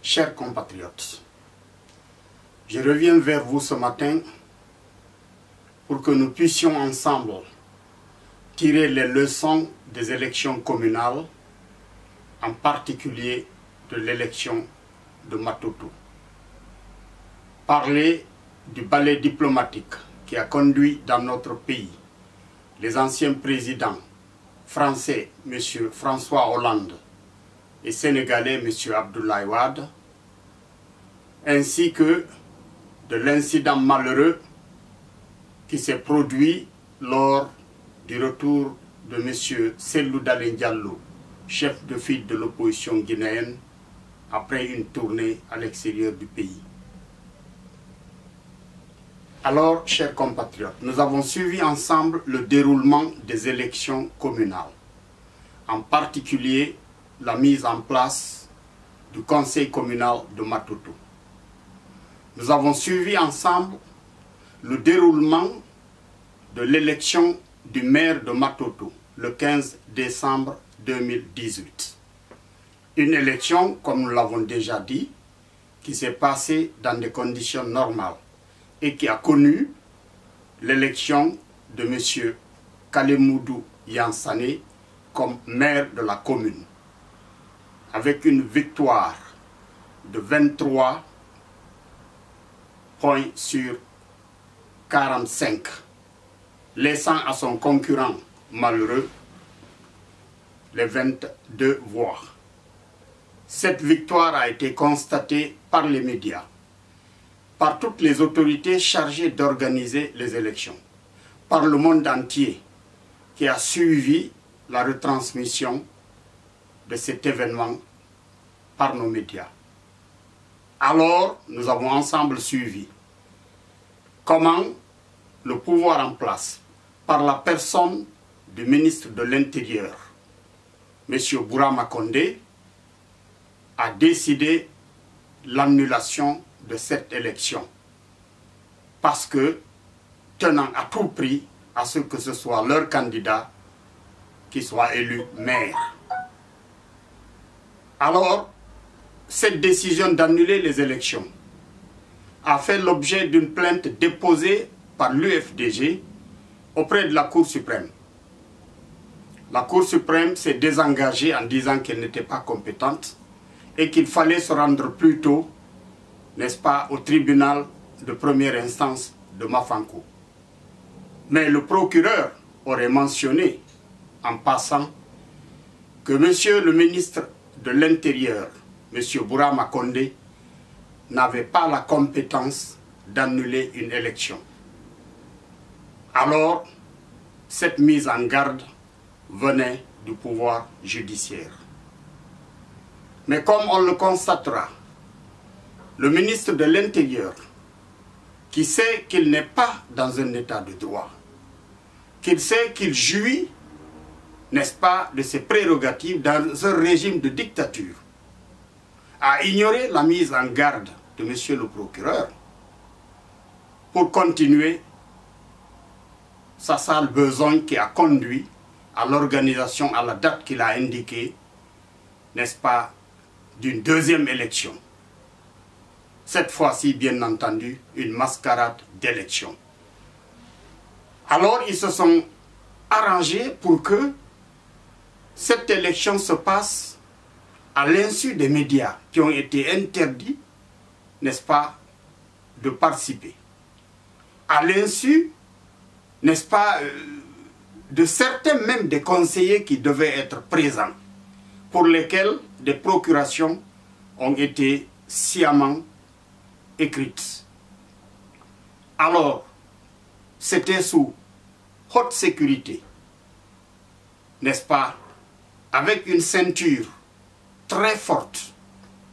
Chers compatriotes, je reviens vers vous ce matin pour que nous puissions ensemble tirer les leçons des élections communales, en particulier de l'élection de Matoto. Parler du ballet diplomatique qui a conduit dans notre pays les anciens présidents français, M. François Hollande, et sénégalais, M. Abdoulaye Wade, ainsi que de l'incident malheureux qui s'est produit lors du retour de M. Cellou Dalein Diallo, chef de file de l'opposition guinéenne, après une tournée à l'extérieur du pays. Alors, chers compatriotes, nous avons suivi ensemble le déroulement des élections communales, en particulier la mise en place du conseil communal de Matoto. Nous avons suivi ensemble le déroulement de l'élection du maire de Matoto le 15 décembre 2018. Une élection, comme nous l'avons déjà dit, qui s'est passée dans des conditions normales et qui a connu l'élection de M. Kalemoudou Yansane comme maire de la commune, avec une victoire de 23 points sur 45, laissant à son concurrent malheureux les 22 voix. Cette victoire a été constatée par les médias, par toutes les autorités chargées d'organiser les élections, par le monde entier qui a suivi la retransmission de cet événement par nos médias. Alors, nous avons ensemble suivi comment le pouvoir en place, par la personne du ministre de l'Intérieur, M. Bourama Condé, a décidé l'annulation de cette élection parce que, tenant à tout prix à ce que ce soit leur candidat qui soit élu maire. Alors, cette décision d'annuler les élections a fait l'objet d'une plainte déposée par l'UFDG auprès de la Cour suprême. La Cour suprême s'est désengagée en disant qu'elle n'était pas compétente et qu'il fallait se rendre plutôt, n'est-ce pas, au tribunal de première instance de Mafankou. Mais le procureur aurait mentionné, en passant, que monsieur le ministre de l'Intérieur, M. Bourama Condé, n'avait pas la compétence d'annuler une élection. Alors, cette mise en garde venait du pouvoir judiciaire. Mais comme on le constatera, le ministre de l'Intérieur, qui sait qu'il n'est pas dans un état de droit, qu'il sait qu'il jouit, n'est-ce pas, de ses prérogatives dans un régime de dictature, a ignoré la mise en garde de monsieur le procureur pour continuer sa sale besogne qui a conduit à l'organisation à la date qu'il a indiquée, n'est-ce pas, d'une deuxième élection. Cette fois-ci, bien entendu, une mascarade d'élection. Alors, ils se sont arrangés pour que cette élection se passe à l'insu des médias qui ont été interdits, n'est-ce pas, de participer. À l'insu, n'est-ce pas, de certains même des conseillers qui devaient être présents, pour lesquels des procurations ont été sciemment écrites. Alors, c'était sous haute sécurité, n'est-ce pas, avec une ceinture très forte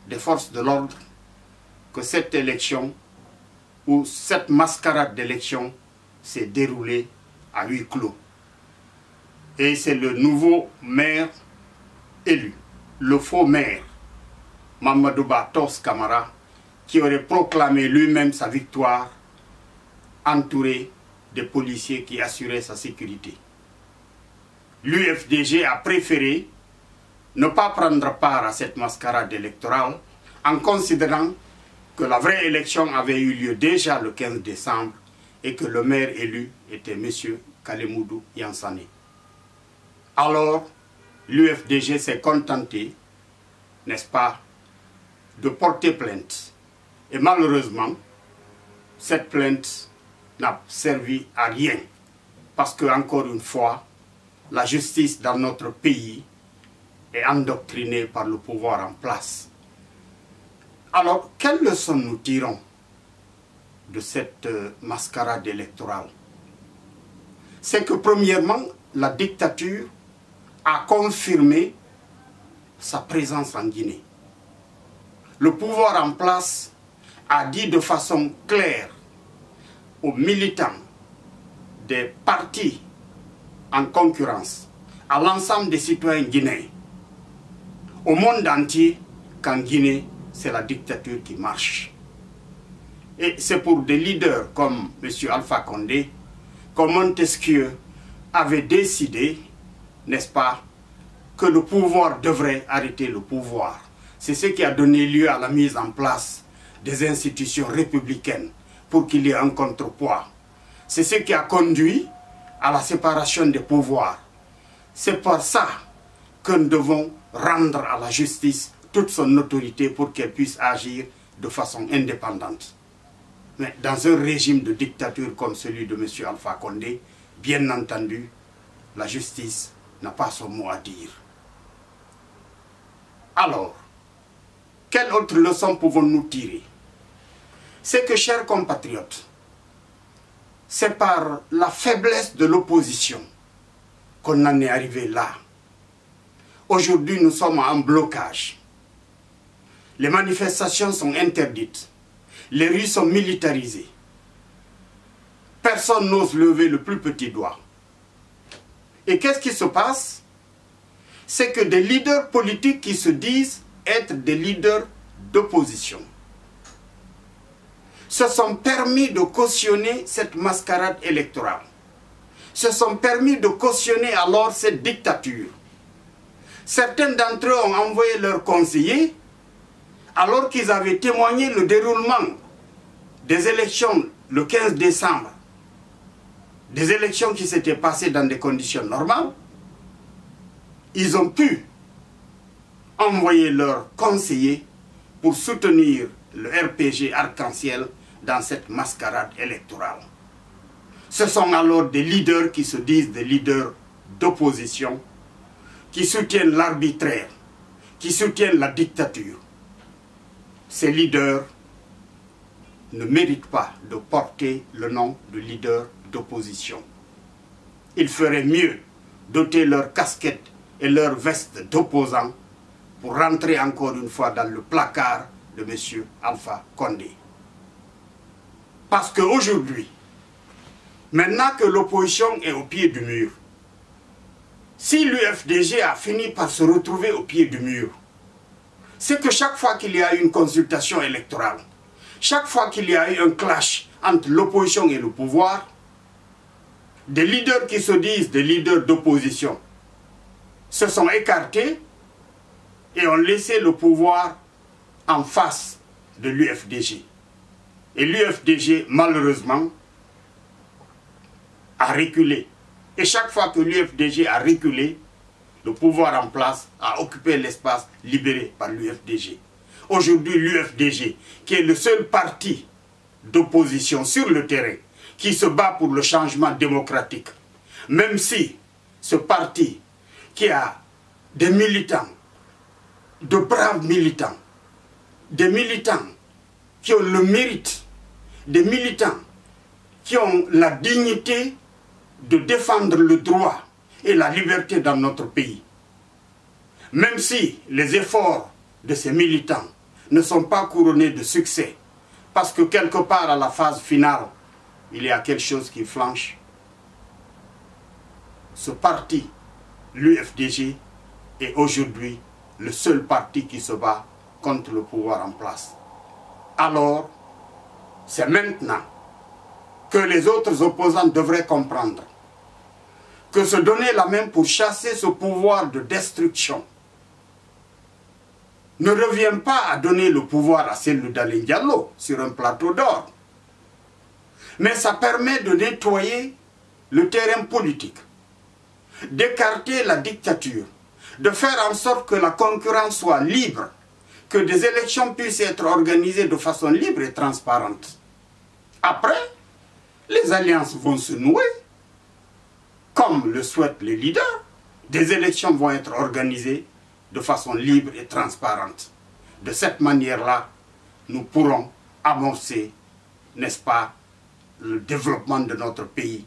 des forces de l'ordre, que cette élection, ou cette mascarade d'élection, s'est déroulée à huis clos. Et c'est le nouveau maire élu, le faux maire, Mamadou Tos Camara, qui aurait proclamé lui-même sa victoire, entouré des policiers qui assuraient sa sécurité. L'UFDG a préféré ne pas prendre part à cette mascarade électorale en considérant que la vraie élection avait eu lieu déjà le 15 décembre et que le maire élu était M. Kalemoudou Yansane. Alors, l'UFDG s'est contenté, n'est-ce pas, de porter plainte. Et malheureusement, cette plainte n'a servi à rien. Parce que, encore une fois, la justice dans notre pays est endoctrinée par le pouvoir en place. Alors, quelle leçon nous tirons de cette mascarade électorale? C'est que, premièrement, la dictature a confirmé sa présence en Guinée. Le pouvoir en place a dit de façon claire aux militants des partis en concurrence, à l'ensemble des citoyens guinéens, au monde entier, qu'en Guinée, c'est la dictature qui marche. Et c'est pour des leaders comme M. Alpha Condé que Montesquieu avait décidé, n'est-ce pas, que le pouvoir devrait arrêter le pouvoir. C'est ce qui a donné lieu à la mise en place des institutions républicaines pour qu'il y ait un contrepoids. C'est ce qui a conduit à la séparation des pouvoirs. C'est pour ça que nous devons rendre à la justice toute son autorité pour qu'elle puisse agir de façon indépendante. Mais dans un régime de dictature comme celui de M. Alpha Condé, bien entendu, la justice n'a pas son mot à dire. Alors, quelle autre leçon pouvons-nous tirer? C'est que, chers compatriotes, c'est par la faiblesse de l'opposition qu'on en est arrivé là. Aujourd'hui, nous sommes en blocage. Les manifestations sont interdites. Les rues sont militarisées. Personne n'ose lever le plus petit doigt. Et qu'est-ce qui se passe? C'est que des leaders politiques qui se disent être des leaders d'opposition se sont permis de cautionner cette mascarade électorale. Se sont permis de cautionner alors cette dictature. Certains d'entre eux ont envoyé leurs conseillers alors qu'ils avaient témoigné le déroulement des élections le 15 décembre. Des élections qui s'étaient passées dans des conditions normales. Ils ont pu envoyer leurs conseillers pour soutenir le RPG Arc-en-Ciel dans cette mascarade électorale. Ce sont alors des leaders qui se disent des leaders d'opposition, qui soutiennent l'arbitraire, qui soutiennent la dictature. Ces leaders ne méritent pas de porter le nom de leader d'opposition. Il ferait mieux d'ôter leur casquette et leur veste d'opposants pour rentrer encore une fois dans le placard de M. Alpha Condé. Parce qu'aujourd'hui, maintenant que l'opposition est au pied du mur, si l'UFDG a fini par se retrouver au pied du mur, c'est que chaque fois qu'il y a eu une consultation électorale, chaque fois qu'il y a eu un clash entre l'opposition et le pouvoir, des leaders qui se disent des leaders d'opposition se sont écartés et ont laissé le pouvoir en face de l'UFDG. Et l'UFDG, malheureusement, a reculé. Et chaque fois que l'UFDG a reculé, le pouvoir en place a occupé l'espace libéré par l'UFDG. Aujourd'hui, l'UFDG, qui est le seul parti d'opposition sur le terrain, qui se bat pour le changement démocratique, même si ce parti qui a des militants, de braves militants, des militants qui ont le mérite, des militants qui ont la dignité de défendre le droit et la liberté dans notre pays. Même si les efforts de ces militants ne sont pas couronnés de succès, parce que quelque part à la phase finale, il y a quelque chose qui flanche. Ce parti, l'UFDG, est aujourd'hui le seul parti qui se bat contre le pouvoir en place. Alors, c'est maintenant que les autres opposants devraient comprendre que se donner la main pour chasser ce pouvoir de destruction ne revient pas à donner le pouvoir à Cellou Dalein Diallo sur un plateau d'or. Mais ça permet de nettoyer le terrain politique, d'écarter la dictature, de faire en sorte que la concurrence soit libre, que des élections puissent être organisées de façon libre et transparente. Après, les alliances vont se nouer, comme le souhaitent les leaders. Des élections vont être organisées de façon libre et transparente. De cette manière-là, nous pourrons amorcer, n'est-ce pas, le développement de notre pays,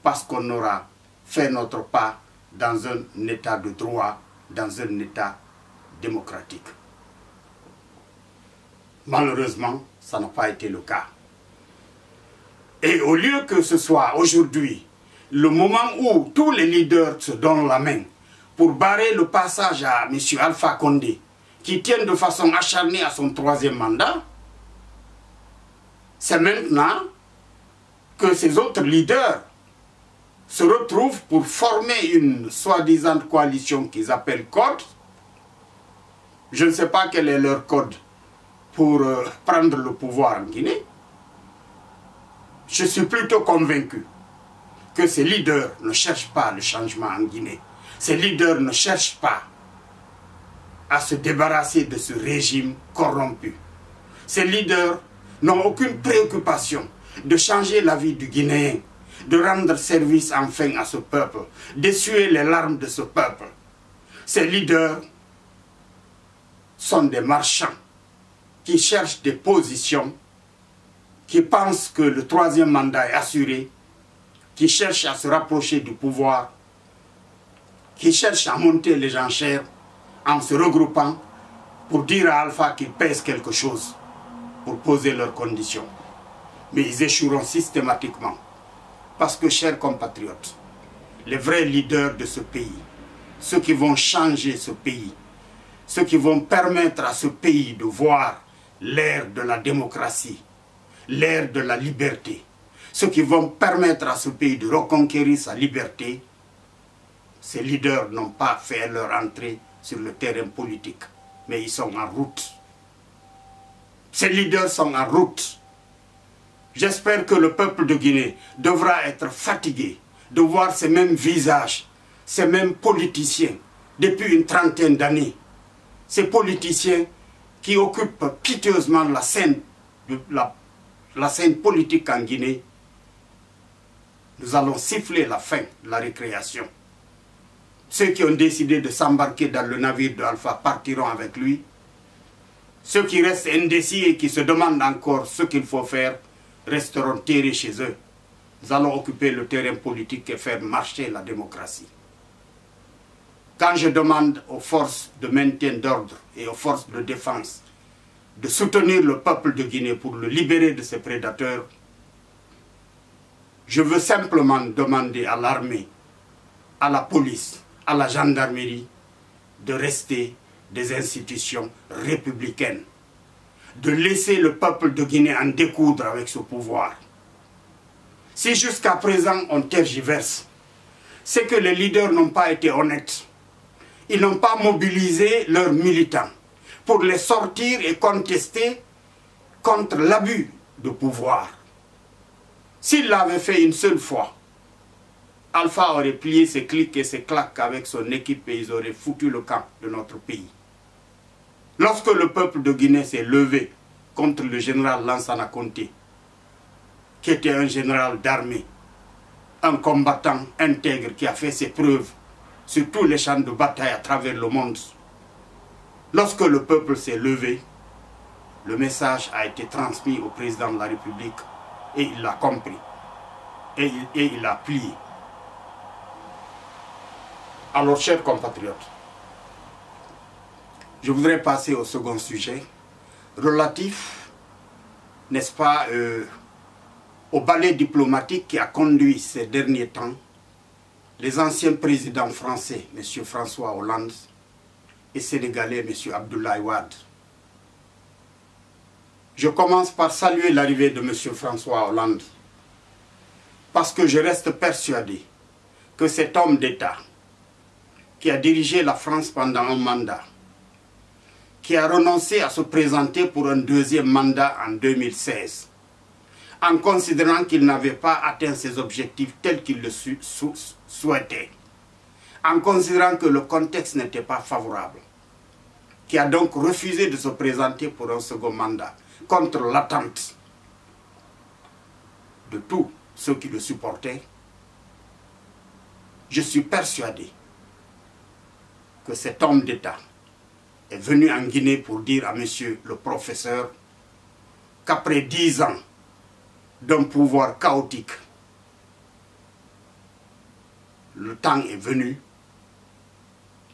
parce qu'on aura fait notre pas dans un état de droit, dans un état démocratique. Malheureusement, ça n'a pas été le cas. Et au lieu que ce soit aujourd'hui le moment où tous les leaders se donnent la main pour barrer le passage à M. Alpha Condé, qui tient de façon acharnée à son 3e mandat, c'est maintenant que ces autres leaders se retrouvent pour former une soi-disant coalition qu'ils appellent code. Je ne sais pas quel est leur code pour prendre le pouvoir en Guinée. Je suis plutôt convaincu que ces leaders ne cherchent pas le changement en Guinée. Ces leaders ne cherchent pas à se débarrasser de ce régime corrompu. Ces leaders n'ont aucune préoccupation de changer la vie du Guinéen, de rendre service enfin à ce peuple, d'essuyer les larmes de ce peuple. Ces leaders sont des marchands qui cherchent des positions, qui pensent que le 3e mandat est assuré, qui cherchent à se rapprocher du pouvoir, qui cherchent à monter les enchères en se regroupant pour dire à Alpha qu'il pèse quelque chose pour poser leurs conditions. Mais ils échoueront systématiquement. Parce que, chers compatriotes, les vrais leaders de ce pays, ceux qui vont changer ce pays, ceux qui vont permettre à ce pays de voir l'ère de la démocratie, l'ère de la liberté, ceux qui vont permettre à ce pays de reconquérir sa liberté, ces leaders n'ont pas fait leur entrée sur le terrain politique, mais ils sont en route. Ces leaders sont en route. J'espère que le peuple de Guinée devra être fatigué de voir ces mêmes visages, ces mêmes politiciens, depuis une trentaine d'années. Ces politiciens qui occupent piteusement la scène politique en Guinée. Nous allons siffler la fin de la récréation. Ceux qui ont décidé de s'embarquer dans le navire de Alpha partiront avec lui. Ceux qui restent indécis et qui se demandent encore ce qu'il faut faire resteront terrés chez eux. Nous allons occuper le terrain politique et faire marcher la démocratie. Quand je demande aux forces de maintien d'ordre et aux forces de défense de soutenir le peuple de Guinée pour le libérer de ses prédateurs, je veux simplement demander à l'armée, à la police, à la gendarmerie de rester des institutions républicaines, de laisser le peuple de Guinée en découdre avec ce pouvoir. Si jusqu'à présent on tergiverse, c'est que les leaders n'ont pas été honnêtes. Ils n'ont pas mobilisé leurs militants pour les sortir et contester contre l'abus de pouvoir. S'il l'avait fait une seule fois, Alpha aurait plié ses clics et ses claques avec son équipe et ils auraient foutu le camp de notre pays. Lorsque le peuple de Guinée s'est levé contre le général Lansana Conté, qui était un général d'armée, un combattant intègre qui a fait ses preuves sur tous les champs de bataille à travers le monde, lorsque le peuple s'est levé, le message a été transmis au président de la République et il l'a compris et il a plié. Alors, chers compatriotes, je voudrais passer au second sujet, relatif, n'est-ce pas, au ballet diplomatique qui a conduit ces derniers temps les anciens présidents français, M. François Hollande, et sénégalais, M. Abdoulaye Wade. Je commence par saluer l'arrivée de M. François Hollande, parce que je reste persuadé que cet homme d'État, qui a dirigé la France pendant un mandat, qui a renoncé à se présenter pour un deuxième mandat en 2016, en considérant qu'il n'avait pas atteint ses objectifs tels qu'il le souhaitait, en considérant que le contexte n'était pas favorable, qui a donc refusé de se présenter pour un second mandat, contre l'attente de tous ceux qui le supportaient. Je suis persuadé que cet homme d'État est venu en Guinée pour dire à monsieur le professeur qu'après 10 ans d'un pouvoir chaotique, le temps est venu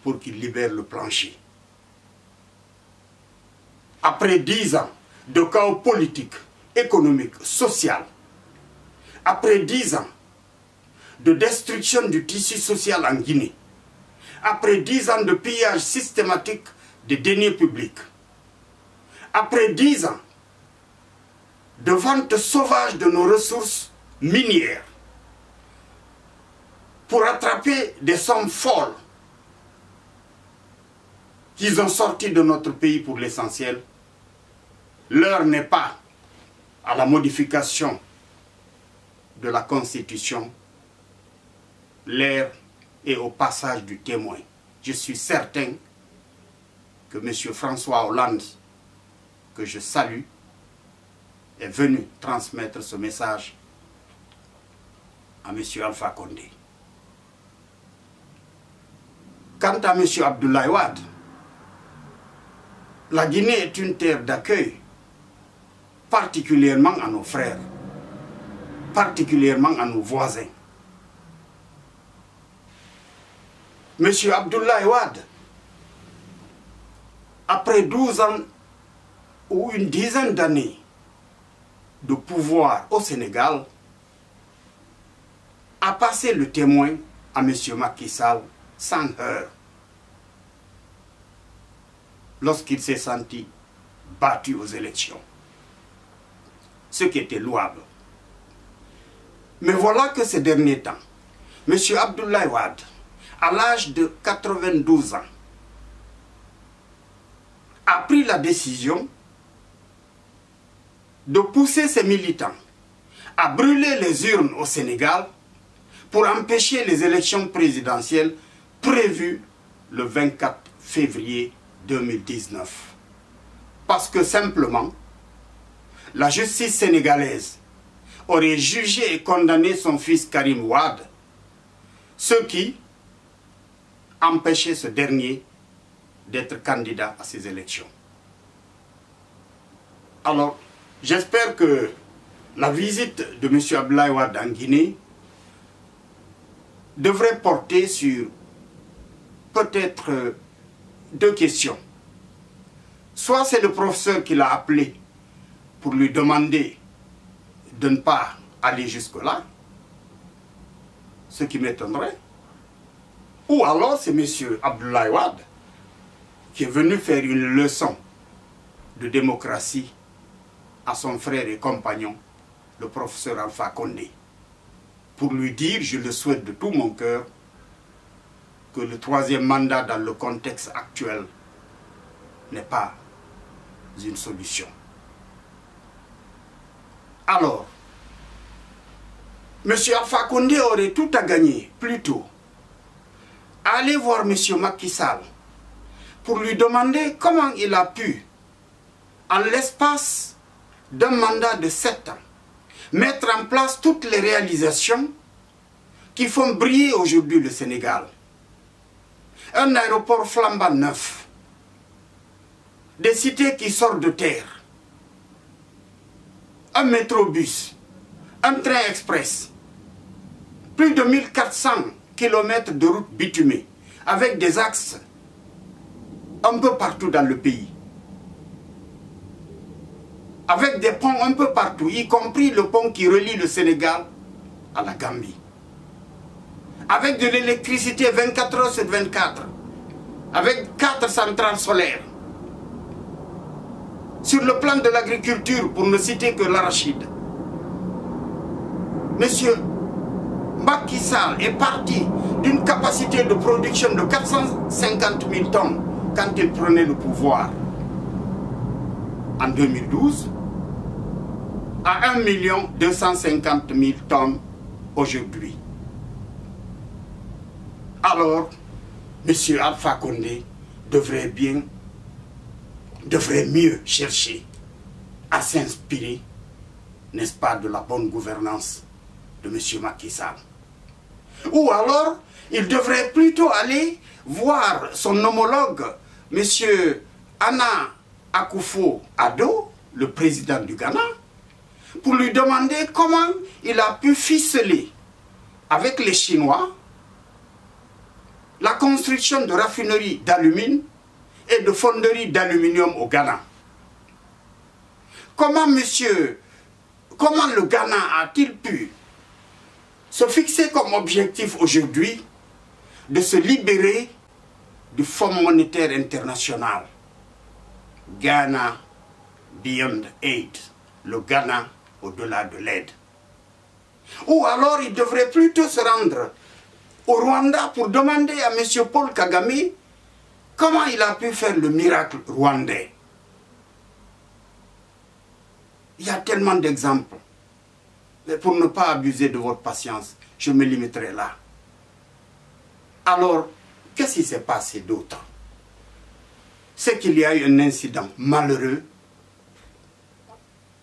pour qu'il libère le plancher. Après 10 ans de chaos politique, économique, social, après 10 ans de destruction du tissu social en Guinée, après 10 ans de pillage systématique des deniers publics, après 10 ans de vente sauvage de nos ressources minières, pour attraper des sommes folles qu'ils ont sorties de notre pays pour l'essentiel, l'heure n'est pas à la modification de la Constitution, l'heure est au passage du témoin. Je suis certain que M. François Hollande, que je salue, est venu transmettre ce message à M. Alpha Condé. Quant à M. Abdoulaye Wade, la Guinée est une terre d'accueil, particulièrement à nos frères, particulièrement à nos voisins. M. Abdoulaye Wade, après 12 ans ou une dizaine d'années de pouvoir au Sénégal, a passé le témoin à M. Macky Sall sans heurts, lorsqu'il s'est senti battu aux élections, ce qui était louable. Mais voilà que ces derniers temps, M. Abdoulaye Wade, à l'âge de 92 ans, a pris la décision de pousser ses militants à brûler les urnes au Sénégal pour empêcher les élections présidentielles prévues le 24 février 2019. Parce que simplement, la justice sénégalaise aurait jugé et condamné son fils Karim Wade, ce qui empêchait ce dernier d'être candidat à ces élections. Alors, j'espère que la visite de M. Abdoulaye Wade en Guinée devrait porter sur peut-être 2 questions. Soit c'est le professeur qui l'a appelé pour lui demander de ne pas aller jusque-là, ce qui m'étonnerait. Ou alors c'est M. Abdoulaye Wade qui est venu faire une leçon de démocratie à son frère et compagnon, le professeur Alpha Condé, pour lui dire, je le souhaite de tout mon cœur, que le 3e mandat dans le contexte actuel n'est pas une solution. Alors, M. Alpha Condé aurait tout à gagner, plutôt, à aller voir M. Macky Sall pour lui demander comment il a pu, en l'espace d'un mandat de 7 ans, mettre en place toutes les réalisations qui font briller aujourd'hui le Sénégal. Un aéroport flambant neuf, des cités qui sortent de terre, un métrobus, un train express, plus de 1400 km de routes bitumées, avec des axes un peu partout dans le pays, avec des ponts un peu partout, y compris le pont qui relie le Sénégal à la Gambie, avec de l'électricité 24 heures sur 24, avec 4 centrales solaires. Sur le plan de l'agriculture, pour ne citer que l'arachide, Monsieur Macky Sall est parti d'une capacité de production de 450 000 tonnes quand il prenait le pouvoir. en 2012 à 1 250 000 tonnes aujourd'hui. Alors, M. Alpha Condé devrait mieux chercher à s'inspirer, n'est-ce pas, de la bonne gouvernance de M. Macky Sall. Ou alors, il devrait plutôt aller voir son homologue, M. Nana Akufo-Addo, le président du Ghana, pour lui demander comment il a pu ficeler avec les Chinois la construction de raffineries d'alumine et de fonderies d'aluminium au Ghana. Comment le Ghana a-t-il pu se fixer comme objectif aujourd'hui de se libérer du Fonds monétaire international, Ghana Beyond Aid, le Ghana au-delà de l'aide? Ou alors il devrait plutôt se rendre au Rwanda pour demander à M. Paul Kagame comment il a pu faire le miracle rwandais. Il y a tellement d'exemples. Mais pour ne pas abuser de votre patience, je me limiterai là. Alors, qu'est-ce qui s'est passé d'autre? C'est qu'il y a eu un incident malheureux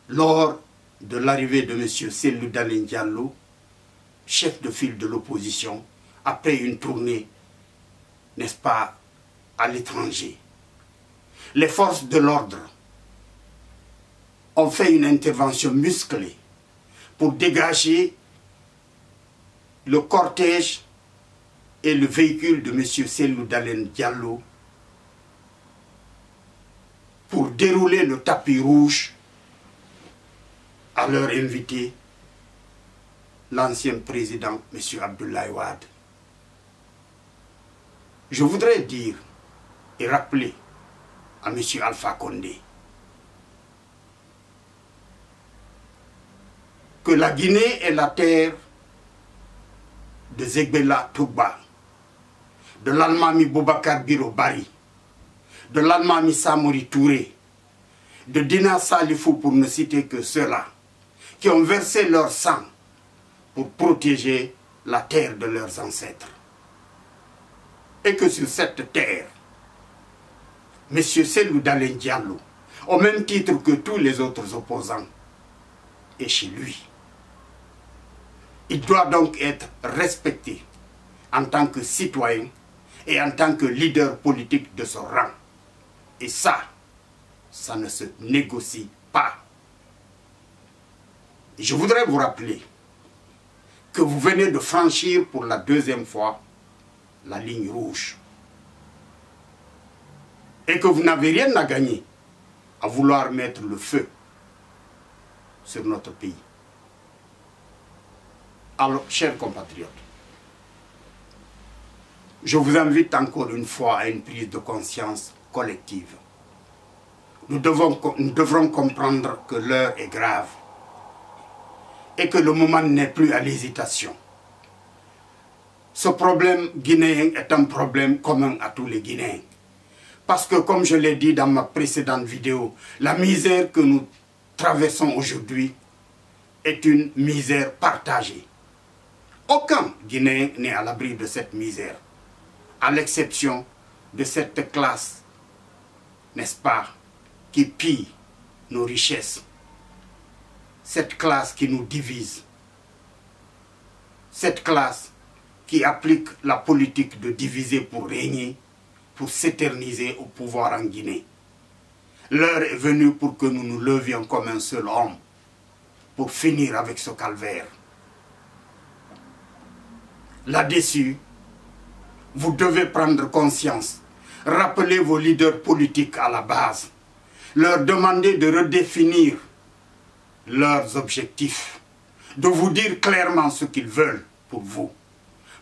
lors de l'arrivée de M. Cellou Dalein Diallo, chef de file de l'opposition, après une tournée, n'est-ce pas, à l'étranger. Les forces de l'ordre ont fait une intervention musclée pour dégager le cortège et le véhicule de M. Cellou Dalein Diallo pour dérouler le tapis rouge à leur invité, l'ancien président M. Abdoulaye Wade. Je voudrais dire et rappeler à M. Alpha Condé que la Guinée est la terre de Zegbela Tougba, de l'Almami Boubacar Biro Bari, de l'Almami Samori Touré, de Dina Salifou, pour ne citer que ceux-là, qui ont versé leur sang pour protéger la terre de leurs ancêtres. Et que sur cette terre, M. Cellou Dalein Diallo, au même titre que tous les autres opposants, est chez lui. Il doit donc être respecté en tant que citoyen et en tant que leader politique de son rang. Et ça ne se négocie pas. Je voudrais vous rappeler que vous venez de franchir pour la deuxième fois la ligne rouge. Et que vous n'avez rien à gagner à vouloir mettre le feu sur notre pays. Alors, chers compatriotes, je vous invite encore une fois à une prise de conscience collective. Nous devrons comprendre que l'heure est grave et que le moment n'est plus à l'hésitation. Ce problème guinéen est un problème commun à tous les Guinéens. Parce que, comme je l'ai dit dans ma précédente vidéo, la misère que nous traversons aujourd'hui est une misère partagée. Aucun Guinéen n'est à l'abri de cette misère, à l'exception de cette classe, n'est-ce pas, qui pille nos richesses. Cette classe qui nous divise. Cette classe qui applique la politique de diviser pour régner, pour s'éterniser au pouvoir en Guinée. L'heure est venue pour que nous nous levions comme un seul homme, pour finir avec ce calvaire. Là-dessus, vous devez prendre conscience, rappeler vos leaders politiques à la base, leur demander de redéfinir leurs objectifs, de vous dire clairement ce qu'ils veulent pour vous,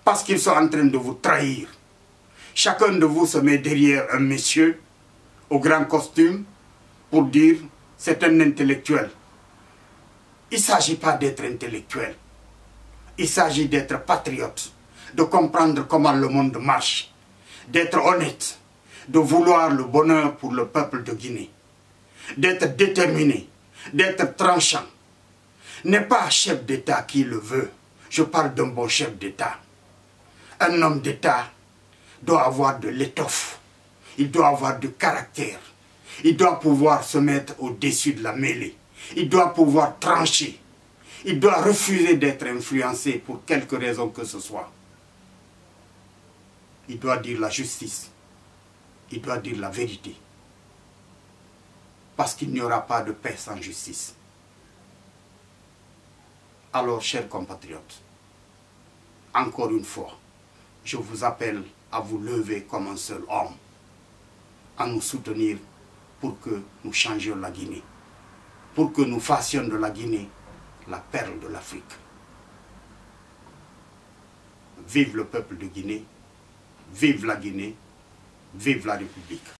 parce qu'ils sont en train de vous trahir. Chacun de vous se met derrière un monsieur au grand costume pour dire c'est un intellectuel. Il ne s'agit pas d'être intellectuel. Il s'agit d'être patriote, de comprendre comment le monde marche, d'être honnête, de vouloir le bonheur pour le peuple de Guinée. d'être déterminé, d'être tranchant. N'est pas un chef d'État qui le veut. Je parle d'un bon chef d'État. Un homme d'État doit avoir de l'étoffe. Il doit avoir du caractère. Il doit pouvoir se mettre au-dessus de la mêlée. Il doit pouvoir trancher. Il doit refuser d'être influencé pour quelque raison que ce soit. Il doit dire la justice. Il doit dire la vérité. Parce qu'il n'y aura pas de paix sans justice. Alors, chers compatriotes, encore une fois, je vous appelle à vous lever comme un seul homme, à nous soutenir pour que nous changions la Guinée, pour que nous fassions de la Guinée la perle de l'Afrique. Vive le peuple de Guinée, vive la Guinée, vive la République.